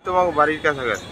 তোমার বাড়ির কাছাকাছি।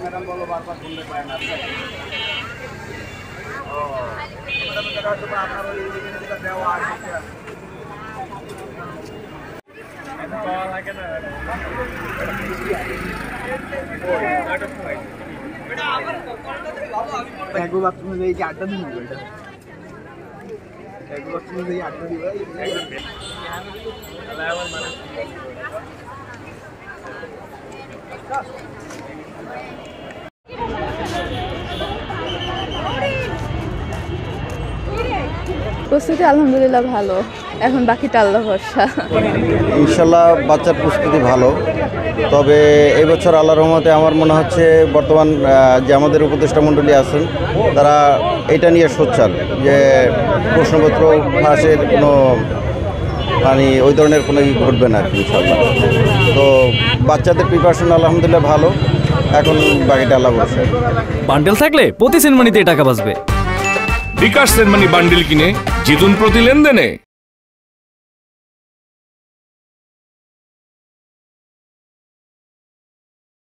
ম্যাডাম বলো বারবার শুনতে পায় না। আপনার ওই দেওয়া আছে বাথরুমে যাই আড্ডা দিন বাথরুমে যাই আড্ডা দিব। প্রস্তুতি আলহামদুলিল্লাহ ভালো, এখন বাকিটা আল্লাহ ভরসা। ইনশাল্লাহ বাচ্চার প্রস্তুতি ভালো, তবে এবছর আল্লাহর রহমতে আমার মনে হচ্ছে বর্তমান যে আমাদের উপদেষ্টা মণ্ডলী আছেন তারা এটা নিয়ে সোচ্চার যে প্রশ্নপত্র ফাঁসের কোনো মানে ওই ধরনের কোনো ঘটবে না ইনশাল্লাহ। তো বাচ্চাদের প্রিপারেশন আলহামদুলিল্লাহ ভালো, এখন বাকিটা আল্লাহ ভরসা। বান্ডেল থাকলে প্রতি সেনমানিতে টাকা বাঁচবে। বিকাশ সেনমানি বান্ডেল কিনে জিতুন প্রতি লেনদেনে।